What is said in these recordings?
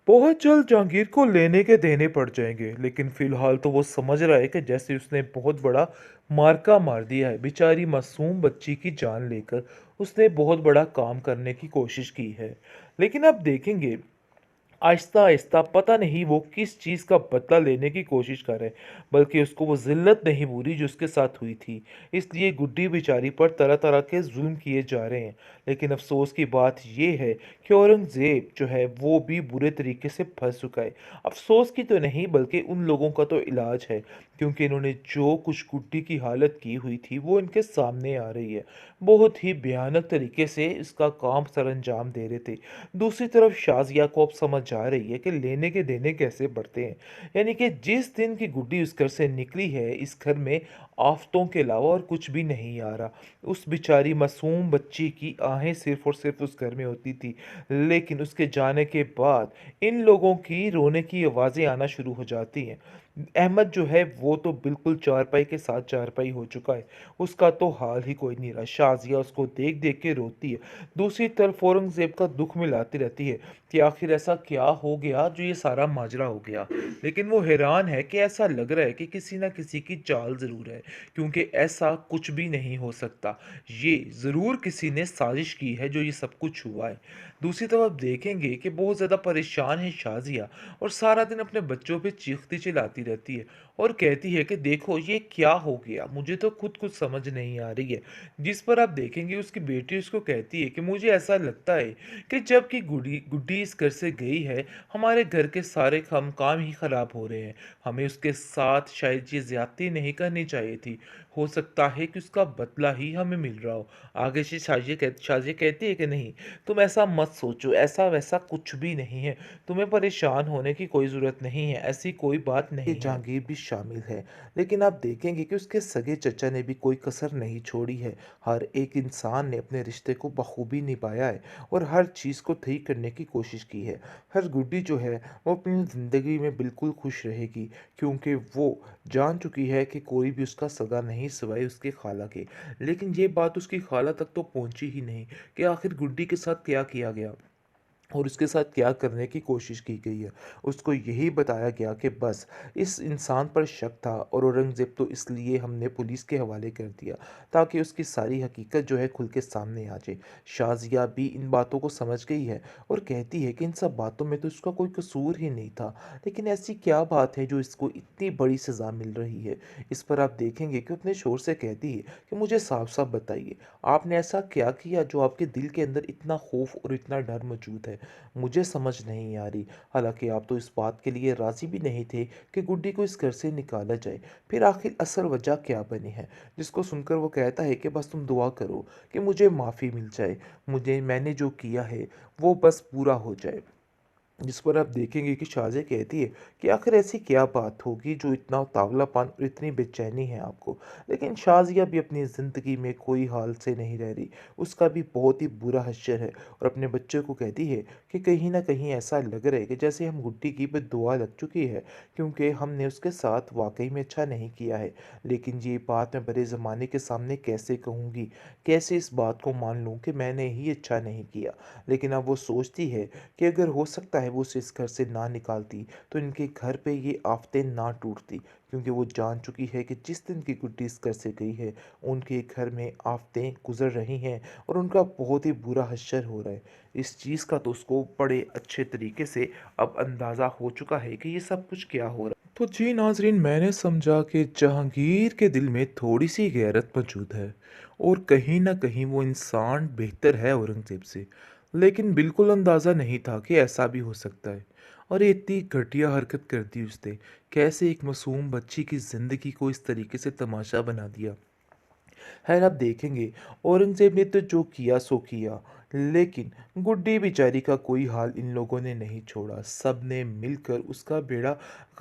बहुत जल्द जहांगीर को लेने के देने पड़ जाएंगे, लेकिन फिलहाल तो वो समझ रहा है कि जैसे उसने बहुत बड़ा मार्का मार दिया है। बेचारी मासूम बच्ची की जान लेकर उसने बहुत बड़ा काम करने की कोशिश की है। लेकिन अब देखेंगे आहिस्ता आहिस्ता पता नहीं वो किस चीज़ का बदला लेने की कोशिश कर रहे, बल्कि उसको वो जिल्लत नहीं भूली जो उसके साथ हुई थी। इसलिए गुड्डी बेचारी पर तरह तरह के जुल्म किए जा रहे हैं। लेकिन अफसोस की बात ये है कि औरंगजेब जो है वो भी बुरे तरीके से फंस चुका है। अफसोस की तो नहीं, बल्कि उन लोगों का तो इलाज है, क्योंकि इन्होंने जो कुछ गुड्डी की हालत की हुई थी वो इनके सामने आ रही है। बहुत ही भयानक तरीके से इसका काम सर अंजाम दे रहे थे। दूसरी तरफ शाजिया को अब समझ आ रही है कि लेने के देने कैसे बढ़ते हैं। यानी कि जिस दिन की गुड्डी उस घर से निकली है, इस घर में आफतों के अलावा और कुछ भी नहीं आ रहा। उस बेचारी मासूम बच्ची की आहें सिर्फ और सिर्फ उस घर में होती थी। लेकिन उसके जाने के बाद इन लोगों की रोने की आवाज़ें आना शुरू हो जाती हैं। अहमद जो है वो तो बिल्कुल चारपाई के साथ चारपाई हो चुका है। उसका तो हाल ही कोई नहीं रहा। शाजिया उसको देख देख के रोती है। दूसरी तरफ औरंगजेब का दुख मिलाती रहती है कि आखिर ऐसा क्या हो गया जो ये सारा माजरा हो गया। लेकिन वो हैरान है कि ऐसा लग रहा है कि किसी ना किसी की चाल ज़रूर है, क्योंकि ऐसा कुछ भी नहीं हो सकता। ये ज़रूर किसी ने साजिश की है जो ये सब कुछ हुआ है। दूसरी तरफ आप देखेंगे कि बहुत ज़्यादा परेशान है शाजिया, और सारा दिन अपने बच्चों पे चीखती चिल्लाती रहती है और कहती है कि देखो ये क्या हो गया, मुझे तो खुद कुछ समझ नहीं आ रही है। जिस पर आप देखेंगे उसकी बेटी उसको कहती है कि मुझे ऐसा लगता है कि जब की गुड्डी गुड्डी इस घर से गई है, हमारे घर के सारे काम ही खराब हो रहे हैं। हमें उसके साथ शायद ये ज्यादती नहीं करनी चाहिए थी। हो सकता है कि उसका बदला ही हमें मिल रहा हो। आगे से शाजिया कहती है कि नहीं, तुम ऐसा मत सोचो, ऐसा वैसा कुछ भी नहीं है। तुम्हें परेशान होने की कोई ज़रूरत नहीं है, ऐसी कोई बात नहीं है। जहांगीर भी शामिल है, लेकिन आप देखेंगे कि उसके सगे चचा ने भी कोई कसर नहीं छोड़ी है। हर एक इंसान ने अपने रिश्ते को बखूबी निभाया है और हर चीज़ को ठीक करने की कोशिश की है। हर गुड्डी जो है वो अपनी ज़िंदगी में बिल्कुल खुश रहेगी, क्योंकि वो जान चुकी है कि कोई भी उसका सगा नहीं सिवाय उसके खाला के। लेकिन ये बात उसकी खाला तक तो पहुंची ही नहीं कि आखिर गुड्डी के साथ क्या किया गया और उसके साथ क्या करने की कोशिश की गई है। उसको यही बताया गया कि बस इस इंसान पर शक था और औरंगज़ेब तो इसलिए हमने पुलिस के हवाले कर दिया, ताकि उसकी सारी हकीकत जो है खुल के सामने आ जाए। शाज़िया भी इन बातों को समझ गई है और कहती है कि इन सब बातों में तो उसका कोई कसूर ही नहीं था। लेकिन ऐसी क्या बात है जो इसको इतनी बड़ी सज़ा मिल रही है। इस पर आप देखेंगे कि अपने शोर से कहती है कि मुझे साफ साफ बताइए, आपने ऐसा क्या किया जो आपके दिल के अंदर इतना खौफ और इतना डर मौजूद है। मुझे समझ नहीं आ रही। हालांकि आप तो इस बात के लिए राजी भी नहीं थे कि गुड्डी को इस घर से निकाला जाए। फिर आखिर असल वजह क्या बनी है। जिसको सुनकर वो कहता है कि बस तुम दुआ करो कि मुझे माफ़ी मिल जाए, मुझे मैंने जो किया है वो बस पूरा हो जाए। जिस पर आप देखेंगे कि शाज़िया कहती है कि आखिर ऐसी क्या बात होगी जो इतना उतावलापन और इतनी बेचैनी है आपको। लेकिन शाज़िया भी अपनी ज़िंदगी में कोई हाल से नहीं रह रही। उसका भी बहुत ही बुरा हश्र है और अपने बच्चे को कहती है कि कहीं ना कहीं ऐसा लग रहा है कि जैसे हम गुड्डी की बद्दुआ लग चुकी है, क्योंकि हमने उसके साथ वाकई में अच्छा नहीं किया है। लेकिन ये बात मैं बड़े ज़माने के सामने कैसे कहूँगी, कैसे इस बात को मान लूँ कि मैंने ही अच्छा नहीं किया। लेकिन अब वो सोचती है कि अगर हो सकता है वो उसे इस घर से ना निकालती, तो इनके घर पे ये आफतें ना टूटती, क्योंकि वो जान चुकी है कि जिस दिन की गुड्डी इस घर से गई है उनके घर में आफतें गुजर रही हैं और उनका बहुत ही बुरा हश्र हो रहा है। इस चीज़ का तो उसको बड़े अच्छे तरीके से अब अंदाज़ा हो चुका है कि ये सब कुछ क्या हो रहा है। तो जी नाजरीन, मैंने समझा कि जहांगीर के दिल में थोड़ी सी गैरत मौजूद है और कहीं ना कहीं वो इंसान बेहतर है औरंगज़ेब से। लेकिन बिल्कुल अंदाज़ा नहीं था कि ऐसा भी हो सकता है। और ये इतनी घटिया हरकत कर दी उसने। कैसे एक मासूम बच्ची की ज़िंदगी को इस तरीके से तमाशा बना दिया। खैर आप देखेंगे औरंगज़ेब ने तो जो किया सो किया, लेकिन गुड्डी बेचारी का कोई हाल इन लोगों ने नहीं छोड़ा। सब ने मिलकर उसका बेड़ा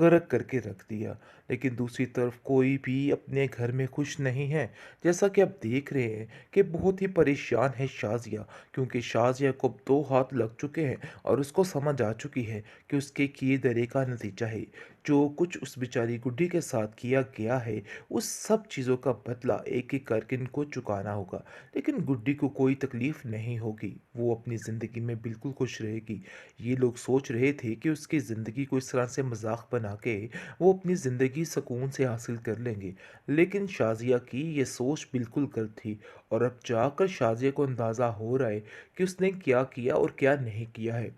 गर्क करके रख दिया। लेकिन दूसरी तरफ कोई भी अपने घर में खुश नहीं है। जैसा कि आप देख रहे हैं कि बहुत ही परेशान है शाजिया, क्योंकि शाजिया को अब 2 हाथ लग चुके हैं और उसको समझ आ चुकी है कि उसके किए धरे का नतीजा है। जो कुछ उस बेचारी गुड्डी के साथ किया गया है, उस सब चीज़ों का बदला एक एक करके इनको चुकाना होगा। लेकिन गुड्डी को कोई तकलीफ नहीं होगी। होगी, वो अपनी ज़िंदगी में बिल्कुल खुश रहेगी। ये लोग सोच रहे थे कि उसकी ज़िंदगी को इस तरह से मज़ाक बना के वो अपनी ज़िंदगी सुकून से हासिल कर लेंगे। लेकिन शाज़िया की ये सोच बिल्कुल गलत थी और अब जाकर शाज़िया को अंदाज़ा हो रहा है कि उसने क्या किया और क्या नहीं किया है।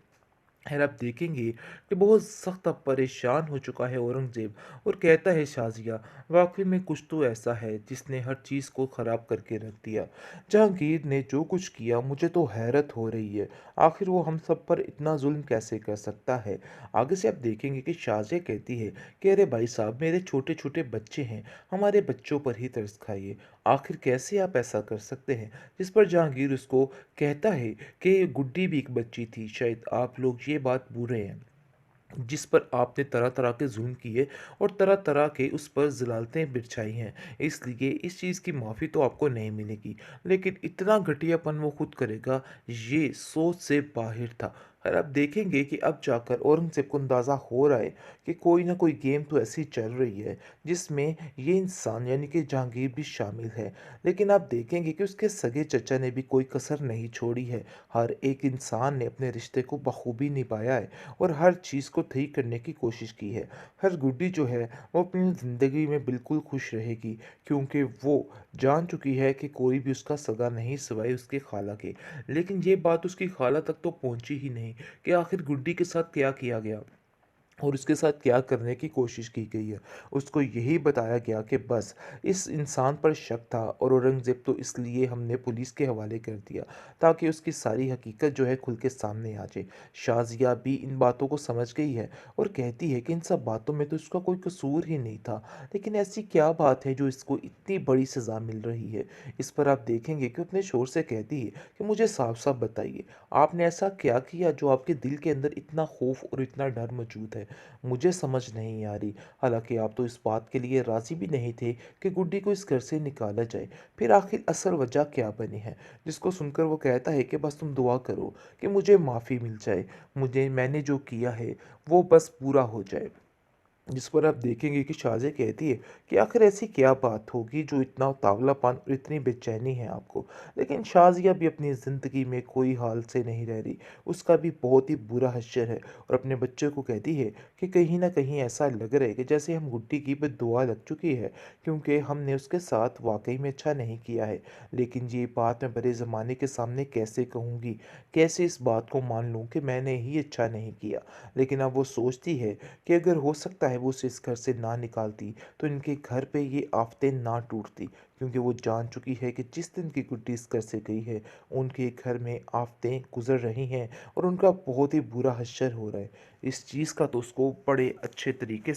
खैर आप देखेंगे कि बहुत सख्त अब परेशान हो चुका है औरंगज़ेब और कहता है शाज़िया, वाक़ई में कुछ तो ऐसा है जिसने हर चीज़ को ख़राब करके रख दिया। जहांगीर ने जो कुछ किया मुझे तो हैरत हो रही है। आखिर वो हम सब पर इतना ज़ुल्म कैसे कर सकता है? आगे से आप देखेंगे कि शाज़िया कहती है कि अरे भाई साहब मेरे छोटे-छोटे बच्चे हैं, हमारे बच्चों पर ही तरस खाइए। आखिर कैसे आप ऐसा कर सकते हैं? जिस पर जहांगीर उसको कहता है कि गुड्डी भी एक बच्ची थी, शायद आप लोग ये बात भूल रहे हैं, जिस पर आपने तरह-तरह के ज़ुल्म किए और तरह-तरह के उस पर ज़लालतें बिछाई हैं। इसलिए इस चीज़ की माफ़ी तो आपको नहीं मिलेगी। लेकिन इतना घटियापन वो खुद करेगा, ये सोच से बाहर था। और आप देखेंगे कि अब जाकर औरंगज़ेब को अंदाज़ा हो रहा है कि कोई ना कोई गेम तो ऐसी चल रही है, जिसमें ये इंसान यानी कि जहांगीर भी शामिल है। लेकिन आप देखेंगे कि उसके सगे चचा ने भी कोई कसर नहीं छोड़ी है। हर एक इंसान ने अपने रिश्ते को बखूबी निभाया है और हर चीज़ को ठीक करने की कोशिश की है। हर गुड्डी जो है वो अपनी ज़िंदगी में बिल्कुल खुश रहेगी, क्योंकि वो जान चुकी है कि कोई भी उसका सगा नहीं सिवाय उसकी खाला के। लेकिन ये बात उसकी खाला तक तो पहुंची ही नहीं कि आखिर गुड्डी के साथ क्या किया गया और उसके साथ क्या करने की कोशिश की गई है। उसको यही बताया गया कि बस इस इंसान पर शक था और औरंगज़ेब तो इसलिए हमने पुलिस के हवाले कर दिया ताकि उसकी सारी हकीकत जो है खुल के सामने आ जाए। शाज़िया भी इन बातों को समझ गई है और कहती है कि इन सब बातों में तो इसका कोई कसूर ही नहीं था। लेकिन ऐसी क्या बात है जो इसको इतनी बड़ी सज़ा मिल रही है? इस पर आप देखेंगे कि अपने शोर से कहती है कि मुझे साफ-साफ बताइए, आपने ऐसा क्या किया जो आपके दिल के अंदर इतना खौफ और इतना डर मौजूद है? मुझे समझ नहीं आ रही। हालाँकि आप तो इस बात के लिए राज़ी भी नहीं थे कि गुड्डी को इस घर से निकाला जाए। फिर आखिर असल वजह क्या बनी है? जिसको सुनकर वो कहता है कि बस तुम दुआ करो कि मुझे माफ़ी मिल जाए। मुझे मैंने जो किया है वो बस पूरा हो जाए। जिस पर आप देखेंगे कि शाज़िया कहती है कि आखिर ऐसी क्या बात होगी जो इतना उतावलापन और इतनी बेचैनी है आपको। लेकिन शाज़िया भी अपनी ज़िंदगी में कोई हाल से नहीं रह रही, उसका भी बहुत ही बुरा हश्र है और अपने बच्चे को कहती है कि कहीं ना कहीं ऐसा लग रहा है कि जैसे हम गुड्डी की बद्दुआ लग चुकी है, क्योंकि हमने उसके साथ वाकई में अच्छा नहीं किया है। लेकिन ये बात मैं बड़े ज़माने के सामने कैसे कहूँगी, कैसे इस बात को मान लूँ कि मैंने ही अच्छा नहीं किया। लेकिन अब वो सोचती है कि अगर हो सकता है वो उसे इस घर से ना निकालती तो इनके घर पे ये आफतें ना टूटती, क्योंकि वो जान चुकी है कि जिस दिन की गुड्डी इस घर से गई है उनके घर में आफतें गुजर रही हैं और उनका बहुत ही बुरा हश्र हो रहा है। इस चीज़ का तो उसको बड़े अच्छे तरीके से